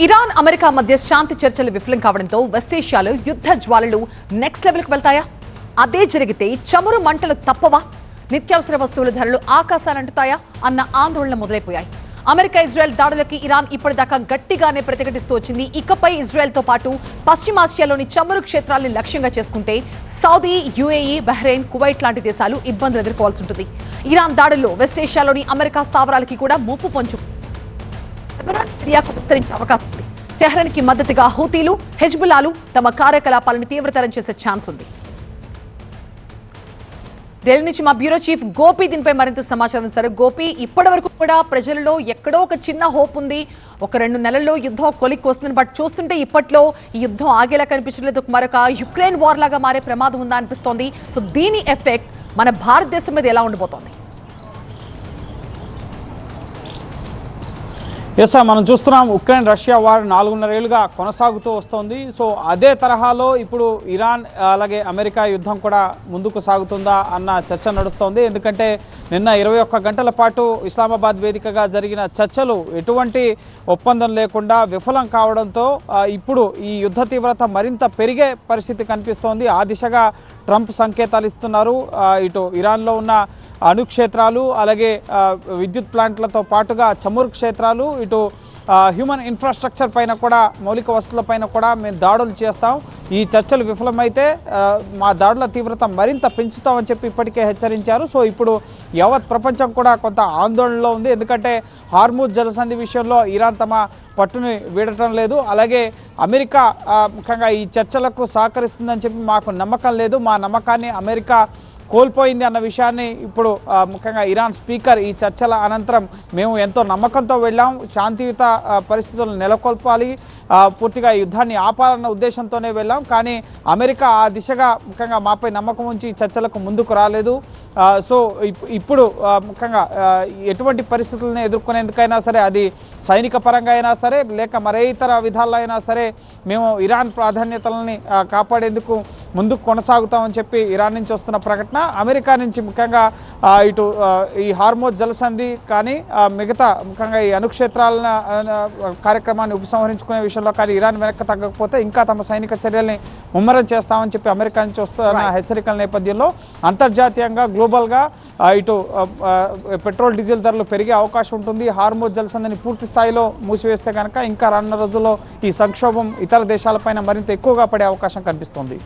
Iran America మధ్య శాంతి చర్చలు విఫలం కావడంతో వెస్టేషియాలో యుద్ధ జ్వాలలు నెక్స్ట్ లెవెల్కి వెళ్తాయా? అదే జరిగితే చమురు మంటలు తప్పవా? నిత్యావసర వస్తువుల ధరలు ఆకాశానంటుతాయా అన్న ఆందోళన మొదలైపోయాయి. అమెరికా ఇజ్రాయెల్ దాడులకి ఇరాన్ ఇప్పటిదాకా గట్టిగానే ప్రతిఘటిస్తూ వచ్చింది. ఇకపై ఇజ్రాయెల్తో పాటు పశ్చిమాసియాలోని చమురు క్షేత్రాల్ని లక్ష్యంగా చేసుకుంటే సౌదీ, యుఏఈ, బహ్రెయిన్, కువైట్ లాంటి దేశాలు ఇబ్బందులు ఎదుర్కోవాల్సి ఉంటుంది. ఇరాన్ దాడుల్లో వెస్టేషియాలోని అమెరికా స్థావరాలకి కూడా ముప్పు పొంచు విస్తరించే అవకాశం ఉంది. టెహ్రాన్కి మద్దతుగా హూతీలు, హెజ్బుల్లాలు తమ కార్యకలాపాలను తీవ్రతరం చేసే ఛాన్స్ ఉంది. ఢిల్లీ నుంచి మా బ్యూరో చీఫ్ గోపి దీనిపై మరింత సమాచారం ఇస్తారు. గోపి, ఇప్పటి వరకు కూడా ప్రజలలో ఎక్కడో ఒక చిన్న హోప్ ఉంది, ఒక 2 నెలల్లో యుద్ధం కొలిక్కి వస్తుంది. బట్ చూస్తుంటే ఇప్పట్లో ఈ యుద్ధం ఆగేలా కనిపించలేదు. మరొక యుక్రెయిన్ వార్ లాగా మారే ప్రమాదం ఉందా అనిపిస్తోంది. సో దీని ఎఫెక్ట్ మన భారతదేశం మీద ఎలా ఉండబోతోంది? ఎస్ సార్, మనం చూస్తున్నాం ఉక్రెయిన్ రష్యా వార్ 4.5 ఏళ్ళుగా కొనసాగుతూ వస్తుంది. సో అదే తరహాలో ఇప్పుడు ఇరాన్ అలాగే అమెరికా యుద్ధం కూడా ముందుకు సాగుతుందా అన్న చర్చ నడుస్తోంది. ఎందుకంటే నిన్న 21 గంటల పాటు ఇస్లామాబాద్ వేదికగా జరిగిన చర్చలు ఎటువంటి ఒప్పందం లేకుండా విఫలం కావడంతో ఇప్పుడు ఈ యుద్ధ తీవ్రత మరింత పెరిగే పరిస్థితి కనిపిస్తోంది. ఆ దిశగా ట్రంప్ సంకేతాలు ఇస్తున్నారు. ఇటు ఇరాన్లో ఉన్న అణుక్షేత్రాలు, అలాగే విద్యుత్ ప్లాంట్లతో పాటుగా చమురు క్షేత్రాలు, ఇటు హ్యూమన్ ఇన్ఫ్రాస్ట్రక్చర్ పైన కూడా, మౌలిక వసతుల పైన కూడా మేము దాడులు చేస్తాం. ఈ చర్చలు విఫలమైతే మా దాడుల తీవ్రత మరింత పెంచుతామని చెప్పి ఇప్పటికే హెచ్చరించారు. సో ఇప్పుడు యావత్ ప్రపంచం కూడా కొంత ఆందోళనలో ఉంది. ఎందుకంటే హార్ముజ్ జలసంధి విషయంలో ఇరాన్ తమ పట్టుని వీడటం లేదు. అలాగే అమెరికా ముఖ్యంగా ఈ చర్చలకు సహకరిస్తుందని చెప్పి మాకు నమ్మకం లేదు. మా నమ్మకాన్ని అమెరికా కోల్పోయింది అన్న విషయాన్ని ఇప్పుడు ముఖ్యంగా ఇరాన్ స్పీకర్ ఈ చర్చల అనంతరం మేము ఎంతో నమ్మకంతో వెళ్ళాం, శాంతియుత పరిస్థితులను నెలకొల్పాలి, పూర్తిగా యుద్ధాన్ని ఆపాలన్న ఉద్దేశంతోనే వెళ్ళాం. కానీ అమెరికా ఆ దిశగా ముఖ్యంగా మాపై నమ్మకం ఉంచి చర్చలకు ముందుకు రాలేదు. సో ఇప్పుడు ముఖ్యంగా ఎటువంటి పరిస్థితులను ఎదుర్కొనేందుకైనా సరే, అది సైనిక పరంగా అయినా సరే లేక మరే ఇతర విధాల్లో అయినా సరే, మేము ఇరాన్ ప్రాధాన్యతలని కాపాడేందుకు ముందుకు కొనసాగుతామని చెప్పి ఇరాన్ నుంచి వస్తున్న ప్రకటన. అమెరికా నుంచి ముఖ్యంగా ఇటు ఈ హార్మోజ్ జలసంధి కానీ మిగతా ముఖ్యంగా ఈ అణుక్షేత్రాల కార్యక్రమాన్ని ఉపసంహరించుకునే విషయంలో కానీ ఇరాన్ వెనక్కి తగ్గకపోతే ఇంకా తమ సైనిక చర్యల్ని ముమ్మరం చేస్తామని చెప్పి అమెరికా నుంచి వస్తున్న హెచ్చరికల నేపథ్యంలో అంతర్జాతీయంగా గ్లోబల్గా ఇటు పెట్రోల్, డీజిల్ ధరలు పెరిగే అవకాశం ఉంటుంది. హార్మోజ్ జలసంధిని పూర్తి స్థాయిలో మూసివేస్తే కనుక ఇంకా రానున్న రోజుల్లో ఈ సంక్షోభం ఇతర దేశాలపైన మరింత ఎక్కువగా పడే అవకాశం కనిపిస్తుంది.